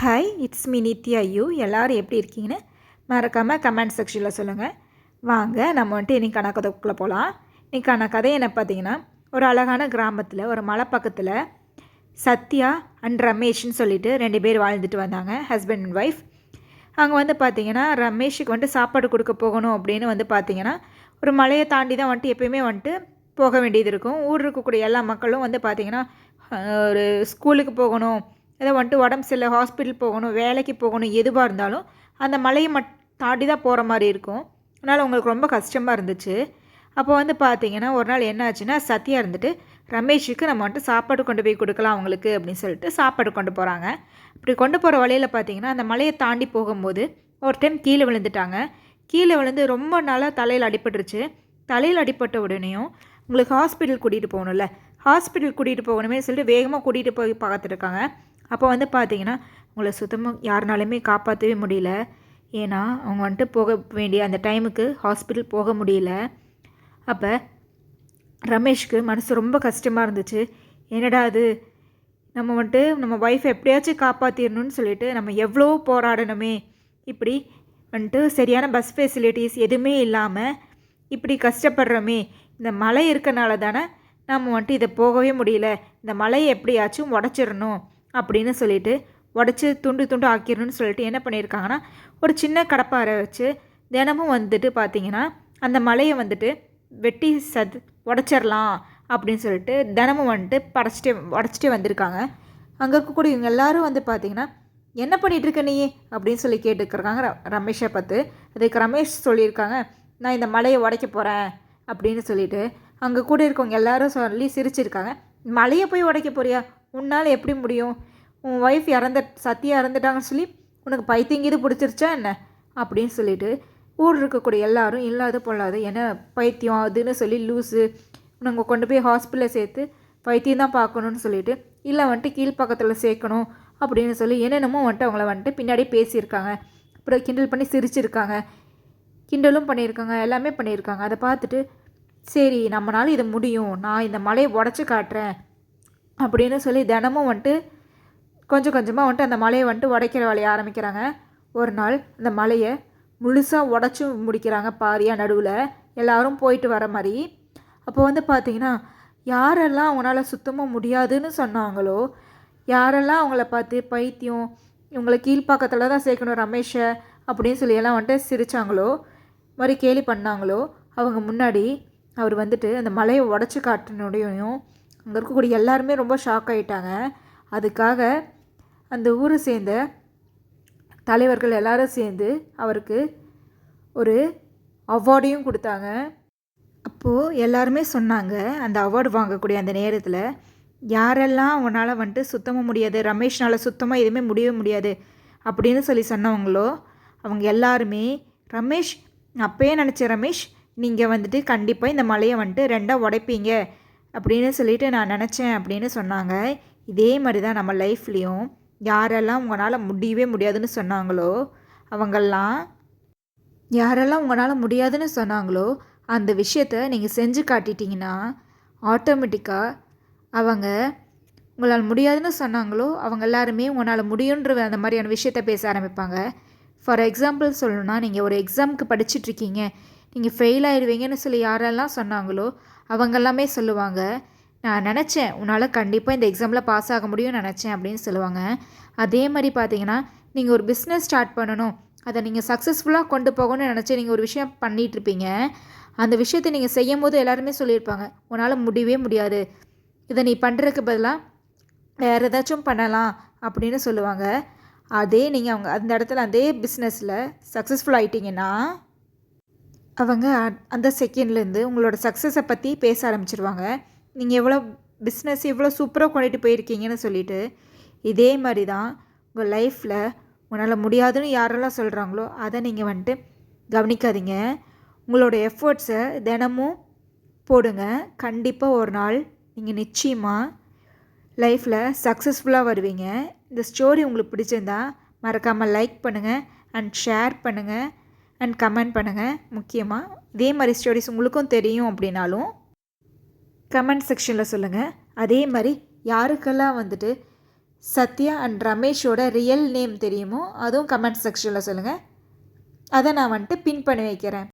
Hi, it's me Nithya you. எல்லோரும் எப்படி இருக்கீங்கன்னு மறக்காமல் கமெண்ட் செக்ஷனில் சொல்லுங்கள். வாங்க நம்ம வந்துட்டு இன்றைக்கான கதைக்குள்ளே போகலாம். இன்றைக்கான கதை என்ன பார்த்தீங்கன்னா, ஒரு அழகான கிராமத்தில் ஒரு மலை பக்கத்தில் சத்யா அண்ட் ரமேஷ்னு சொல்லிட்டு 2 பேர் வாழ்ந்துட்டு வந்தாங்க, ஹஸ்பண்ட் அண்ட் ஒய்ஃப். அங்கே வந்து பார்த்திங்கன்னா ரமேஷுக்கு வந்துட்டு சாப்பாடு கொடுக்க போகணும் அப்படின்னு வந்து பார்த்திங்கன்னா ஒரு மலையை தாண்டி தான் வந்துட்டு எப்போயுமே வந்துட்டு போக வேண்டியது இருக்கும். ஊர் இருக்கக்கூடிய எல்லா மக்களும் வந்து பார்த்திங்கன்னா ஒரு ஸ்கூலுக்கு போகணும், ஏதோ வந்துட்டு உடம்பு சரியில்லை, ஹாஸ்பிட்டல் போகணும், வேலைக்கு போகணும், எதுவாக இருந்தாலும் அந்த மலையை தாண்டி தான் போகிற மாதிரி இருக்கும். அதனால் உங்களுக்கு ரொம்ப கஷ்டமாக இருந்துச்சு. அப்போ வந்து பார்த்திங்கன்னா ஒரு நாள் என்ன ஆச்சுன்னா, சத்யா இருந்துட்டு ரமேஷுக்கு நம்ம வந்துட்டு சாப்பாடு கொண்டு போய் கொடுக்கலாம் அவங்களுக்கு அப்படின்னு சொல்லிட்டு சாப்பாடு கொண்டு போகிறாங்க. இப்படி கொண்டு போகிற வழியில் பார்த்திங்கன்னா அந்த மலையை தாண்டி போகும்போது ஒரு டைம் கீழே விழுந்துட்டாங்க. கீழே விழுந்து ரொம்ப நாளாக தலையில் அடிபட்டுருச்சு. தலையில் அடிபட்ட உடனேயும் உங்களுக்கு ஹாஸ்பிட்டல் கூட்டிகிட்டு போகணும்ல, ஹாஸ்பிட்டல் கூட்டிகிட்டு போகணுமே சொல்லிட்டு வேகமாக கூட்டிகிட்டு போய் பார்த்துருக்காங்க. அப்போ வந்து பார்த்திங்கன்னா உங்களை சுத்தமாக யாருனாலுமே காப்பாற்றவே முடியல. ஏன்னா அவங்க வந்துட்டு போக வேண்டிய அந்த டைமுக்கு ஹாஸ்பிட்டல் போக முடியல. அப்போ ரமேஷ்க்கு மனசு ரொம்ப கஷ்டமாக இருந்துச்சு. என்னடா அது, நம்ம வந்துட்டு நம்ம ஒய்ஃபை எப்படியாச்சும் காப்பாற்றிடணும்னு சொல்லிட்டு நம்ம எவ்வளோ போராடணுமே, இப்படி வந்துட்டு சரியான பஸ் ஃபெசிலிட்டிஸ் எதுவுமே இல்லாமல் இப்படி கஷ்டப்படுறோமே, இந்த மலை இருக்கனால தானே நம்ம வந்துட்டு இதை போகவே முடியல, இந்த மலையை எப்படியாச்சும் உடச்சிடணும் அப்படின்னு சொல்லிட்டு உடச்சி துண்டு துண்டு ஆக்கிடணும்னு சொல்லிட்டு என்ன பண்ணியிருக்காங்கன்னா ஒரு சின்ன கடப்பாரை வச்சு தினமும் வந்துட்டு பார்த்திங்கன்னா அந்த மலையை வந்துட்டு வெட்டி உடச்சிடலாம் அப்படின்னு சொல்லிட்டு தினமும் வந்துட்டு உடச்சிட்டே வந்திருக்காங்க. அங்கே இருக்கக்கூடிய இவங்க எல்லோரும் வந்து பார்த்திங்கன்னா என்ன பண்ணிகிட்ருக்க நீ அப்படின்னு சொல்லி கேட்டுருக்காங்க ரமேஷை பார்த்து. அதுக்கு ரமேஷ் சொல்லியிருக்காங்க, நான் இந்த மலையை உடைக்க போகிறேன் அப்படின்னு சொல்லிட்டு. அங்கே கூட இருக்கவங்க எல்லோரும் சொல்லி சிரிச்சிருக்காங்க. மலையை போய் உடைக்க போறியா, உன்னால் எப்படி முடியும், உன் ஒய்ஃப் சத்தியா இறந்துட்டாங்கன்னு சொல்லி உனக்கு பைத்தியங்கீது பிடிச்சிருச்சா என்ன அப்படின்னு சொல்லிட்டு ஊர் இருக்கக்கூடிய எல்லாரும் இல்லாத பொல்லாது என்ன பைத்தியம் அதுன்னு சொல்லி லூஸு, நாங்கள் கொண்டு போய் ஹாஸ்பிட்டலில் சேர்த்து பைத்தியம் தான் பார்க்கணுன்னு சொல்லிட்டு, இல்லை வந்துட்டு கீழ்ப்பக்கத்தில் சேர்க்கணும் அப்படின்னு சொல்லி என்னென்னமோ வந்துட்டு அவங்கள வந்துட்டு பின்னாடி பேசியிருக்காங்க. அப்புறம் கிண்டல் பண்ணி சிரிச்சிருக்காங்க, கிண்டலும் பண்ணியிருக்காங்க, எல்லாமே பண்ணியிருக்காங்க. அதை பார்த்துட்டு சரி நம்மளால இது முடியும், நான் இந்த மலையை உடச்சி காட்டுறேன் அப்படின்னு சொல்லி தினமும் வந்துட்டு கொஞ்சம் கொஞ்சமாக வந்துட்டு அந்த மலையை வந்துட்டு உடைக்கிற வேலையை ஆரம்பிக்கிறாங்க. ஒரு நாள் அந்த மலையை முழுசாக உடச்சி முடிக்கிறாங்க, பாதியாக நடுவில் எல்லோரும் போயிட்டு வர மாதிரி. அப்போ வந்து பார்த்திங்கன்னா யாரெல்லாம் அவங்களால சுத்தமாக முடியாதுன்னு சொன்னாங்களோ, யாரெல்லாம் அவங்கள பார்த்து பைத்தியம், இவங்களை கீழ்ப்பாக்கத்தில் தான் சேர்க்கணும் ரமேஷை அப்படின்னு சொல்லி எல்லாம் வந்துட்டு சிரித்தாங்களோ, மாதிரி கேலி பண்ணாங்களோ, அவங்க முன்னாடி அவர் வந்துட்டு அந்த மலையை உடச்சி காட்டினோடையும் அங்கே இருக்கக்கூடிய எல்லாருமே ரொம்ப ஷாக் ஆகிட்டாங்க. அதுக்காக அந்த ஊரை சேர்ந்த தலைவர்கள் எல்லாரும் சேர்ந்து அவருக்கு ஒரு அவார்டையும் கொடுத்தாங்க. அப்போது எல்லாருமே சொன்னாங்க, அந்த அவார்டு வாங்கக்கூடிய அந்த நேரத்தில் யாரெல்லாம் அவனால் வந்துட்டு சுத்தமாக முடியாது, ரமேஷ்னால் சுத்தமாக எதுவுமே முடியவே முடியாது அப்படின்னு சொல்லி சொன்னவங்களோ அவங்க எல்லாருமே, ரமேஷ் அப்போயே நினச்சேன், ரமேஷ் நீங்கள் வந்துட்டு கண்டிப்பாக இந்த மலையை வந்துட்டு 2ஆக உடைப்பீங்க அப்படின்னு சொல்லிட்டு நான் நினச்சேன் அப்படின்னு சொன்னாங்க. இதே மாதிரி தான் நம்ம லைஃப்லேயும் யாரெல்லாம் உங்களால் முடியவே முடியாதுன்னு சொன்னாங்களோ யாரெல்லாம் உங்களால் முடியாதுன்னு சொன்னாங்களோ அந்த விஷயத்த நீங்கள் செஞ்சு காட்டிட்டீங்கன்னா ஆட்டோமேட்டிக்காக அவங்க உங்களால் முடியாதுன்னு சொன்னாங்களோ அவங்க எல்லாருமே உங்களால் முடியுன்ற அந்த மாதிரியான விஷயத்த பேச ஆரம்பிப்பாங்க. ஃபார் எக்ஸாம்பிள் சொல்லணுன்னா, நீங்கள் ஒரு எக்ஸாமுக்கு படிச்சுட்ருக்கீங்க, நீங்கள் ஃபெயில் ஆகிடுவீங்கன்னு சொல்லி யாரெல்லாம் சொன்னாங்களோ அவங்க எல்லாமே சொல்லுவாங்க, நான் நினச்சேன் உன்னால் கண்டிப்பாக இந்த எக்ஸாமில் பாஸ் ஆக முடியும்னு நினச்சேன் அப்படின்னு சொல்லுவாங்க. அதே மாதிரி பார்த்தீங்கன்னா நீங்கள் ஒரு பிஸ்னஸ் ஸ்டார்ட் பண்ணணும், அதை நீங்கள் சக்ஸஸ்ஃபுல்லாக கொண்டு போகணும்னு நினச்சி நீங்கள் ஒரு விஷயம் பண்ணிகிட்ருப்பீங்க. அந்த விஷயத்தை நீங்கள் செய்யும் போது எல்லாருமே சொல்லியிருப்பாங்க, உன்னால் முடியவே முடியாது, இதை நீ பண்ணுறதுக்கு பதிலாக வேறு ஏதாச்சும் பண்ணலாம் அப்படின்னு சொல்லுவாங்க. அதே நீங்கள் அவங்க அந்த இடத்துல அதே பிஸ்னஸில் சக்ஸஸ்ஃபுல் ஆகிட்டிங்கன்னா அவங்க அந்த செகண்ட்லேருந்து உங்களோட சக்ஸஸை பற்றி பேச ஆரம்பிச்சிருவாங்க. நீங்கள் எவ்வளோ பிஸ்னஸ் எவ்வளோ சூப்பராக கொண்டுட்டு போயிருக்கீங்கன்னு சொல்லிட்டு. இதே மாதிரி தான் உங்கள் லைஃப்பில் உன்னால் முடியாதுன்னு யாரெல்லாம் சொல்கிறாங்களோ அதை நீங்கள் வந்துட்டு கவனிக்காதீங்க. உங்களோட எஃபர்ட்ஸை தினமும் போடுங்க. கண்டிப்பாக ஒரு நாள் நீங்கள் நிச்சயமாக லைஃப்பில் சக்ஸஸ்ஃபுல்லாக வருவீங்க. இந்த ஸ்டோரி உங்களுக்கு பிடிச்சிருந்தா மறக்காமல் லைக் பண்ணுங்கள் அண்ட் ஷேர் பண்ணுங்கள் அண்ட் கமெண்ட் பண்ணுங்கள். முக்கியமாக இதே மாதிரி ஸ்டோரிஸ் உங்களுக்கும் தெரியும் அப்படின்னாலும் கமெண்ட் செக்ஷனில் சொல்லுங்கள். அதே மாதிரி யாருக்கெல்லாம் வந்துட்டு சத்யா அண்ட் ரமேஷோட ரியல் நேம் தெரியுமோ அதுவும் கமெண்ட் செக்ஷனில் சொல்லுங்கள். அதை நான் வந்துட்டு பின் பண்ணி வைக்கிறேன்.